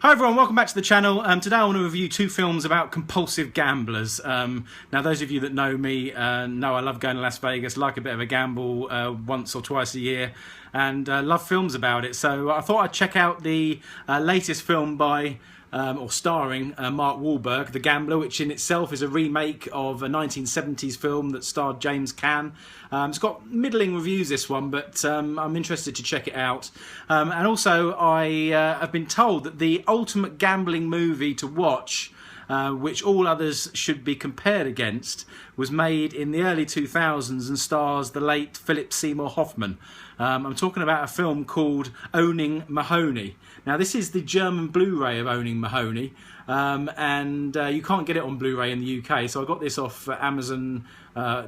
Hi everyone, welcome back to the channel. Today I want to review two films about compulsive gamblers. Now those of you that know me know I love going to Las Vegas, like a bit of a gamble once or twice a year, and love films about it. So I thought I'd check out the latest film by or starring Mark Wahlberg, The Gambler, which in itself is a remake of a 1970s film that starred James Caan. It's got middling reviews, this one, but I'm interested to check it out. And also I have been told that the ultimate gambling movie to watch, which all others should be compared against, was made in the early 2000s and stars the late Philip Seymour Hoffman. I'm talking about a film called Owning Mahowny. Now this is the German Blu-ray of Owning Mahowny, and you can't get it on Blu-ray in the UK, so I got this off Amazon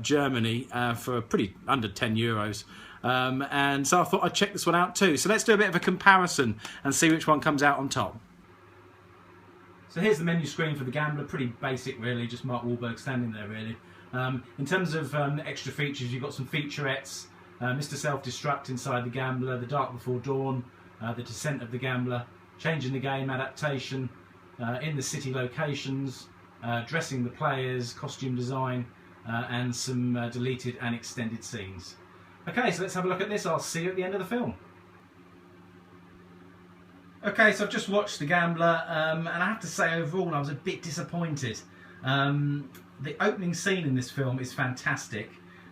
Germany for pretty under €10. And so I thought I'd check this one out too. So let's do a bit of a comparison and see which one comes out on top. So here's the menu screen for The Gambler, pretty basic really, just Mark Wahlberg standing there really. In terms of extra features, you've got some featurettes, Mr. Self-Destruct inside The Gambler, The Dark Before Dawn, The Descent of the Gambler, Changing the Game adaptation, In the City locations, Dressing the Players, costume design, and some deleted and extended scenes. Okay, so let's have a look at this. I'll see you at the end of the film. Okay, so I've just watched The Gambler, and I have to say overall I was a bit disappointed. The opening scene in this film is fantastic.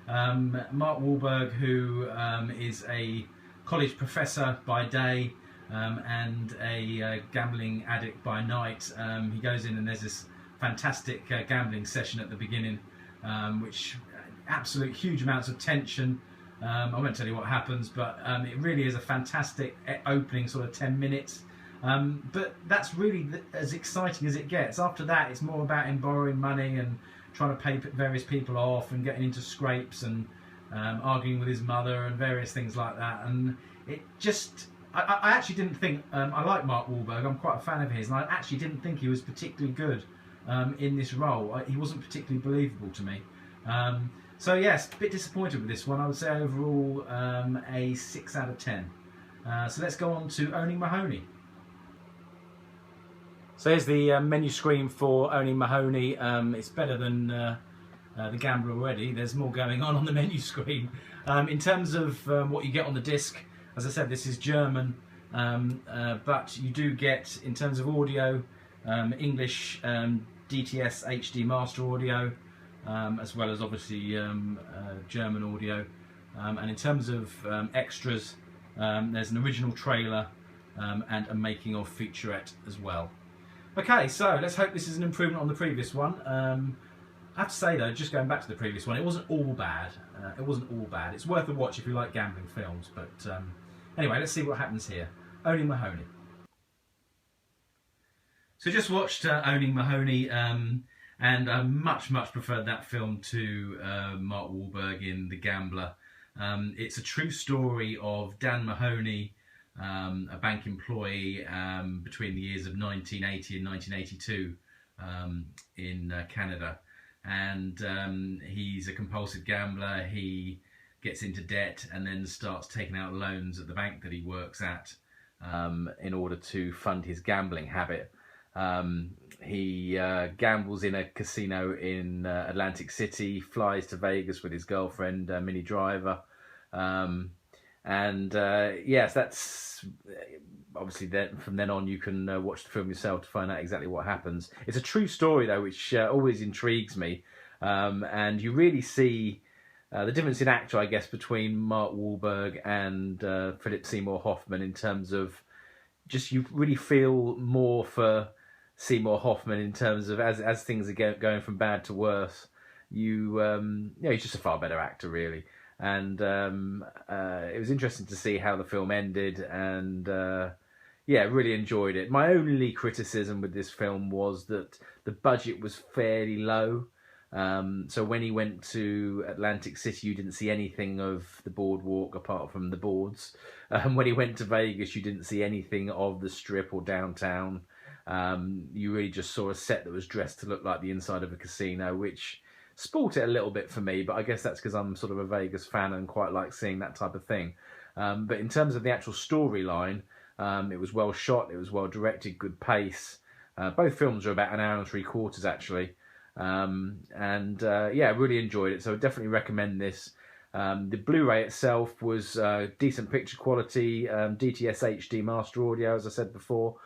Mark Wahlberg, who is a college professor by day and a gambling addict by night, he goes in and there's this fantastic gambling session at the beginning, which absolute huge amounts of tension. I won't tell you what happens, but it really is a fantastic opening sort of 10 minutes. But that's really as exciting as it gets. After that, it's more about him borrowing money and trying to pay various people off and getting into scrapes and arguing with his mother and various things like that. And it just, I actually didn't think, I like Mark Wahlberg, I'm quite a fan of his, and I actually didn't think he was particularly good in this role. He wasn't particularly believable to me. So yes, a bit disappointed with this one. I would say overall a 6 out of 10. So let's go on to Owning Mahowny. So here's the menu screen for Owning Mahowny. It's better than The Gambler already. There's more going on the menu screen. In terms of what you get on the disc, as I said, this is German, but you do get, in terms of audio, English DTS HD master audio, as well as obviously German audio. And in terms of extras, there's an original trailer and a making of featurette as well. Okay, so let's hope this is an improvement on the previous one. I have to say though, just going back to the previous one, it wasn't all bad. It wasn't all bad. It's worth a watch if you like gambling films. But anyway, let's see what happens here. Owning Mahowny. So just watched Owning Mahowny, and I much preferred that film to Mark Wahlberg in The Gambler. It's a true story of Dan Mahowny, a bank employee between the years of 1980 and 1982 in Canada, and he's a compulsive gambler. He gets into debt and then starts taking out loans at the bank that he works at in order to fund his gambling habit. He gambles in a casino in Atlantic City, flies to Vegas with his girlfriend, Minnie Driver, and yes, that's obviously from then on you can watch the film yourself to find out exactly what happens. It's a true story though, which always intrigues me, and you really see the difference in actor, I guess, between Mark Wahlberg and Philip Seymour Hoffman, in terms of just you really feel more for Seymour Hoffman in terms of as things are going from bad to worse. He's just a far better actor really. And it was interesting to see how the film ended, and yeah, really enjoyed it. My only criticism with this film was that the budget was fairly low. So when he went to Atlantic City, you didn't see anything of the boardwalk apart from the boards. When he went to Vegas, you didn't see anything of the Strip or downtown. You really just saw a set that was dressed to look like the inside of a casino, which spoilt it a little bit for me, but I guess that's because I'm sort of a Vegas fan and quite like seeing that type of thing. But in terms of the actual storyline, It was well shot, it was well directed, good pace. Both films are about an hour and 3/4 actually. Yeah, really enjoyed it, so I definitely recommend this. The Blu-ray itself was decent picture quality, DTS HD master audio, as I said before.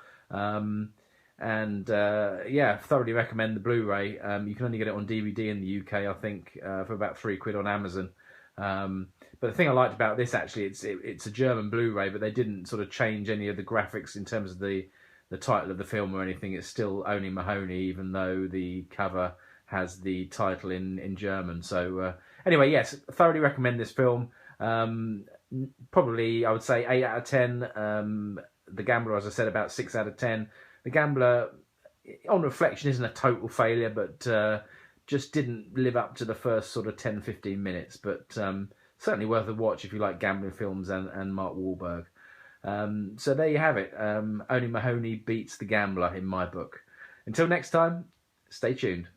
Yeah, thoroughly recommend the Blu-ray. You can only get it on DVD in the UK, I think, for about £3 on Amazon. But the thing I liked about this, actually, it's a German Blu-ray, but they didn't sort of change any of the graphics in terms of the title of the film or anything. It's still only Mahowny, even though the cover has the title in German. So anyway, yes, thoroughly recommend this film. Probably, I would say 8 out of 10. The Gambler, as I said, about 6 out of 10. The Gambler, on reflection, isn't a total failure, but just didn't live up to the first sort of 10-15 minutes. But certainly worth a watch if you like gambling films and Mark Wahlberg. So there you have it. Only Mahowny beats The Gambler in my book. Until next time, stay tuned.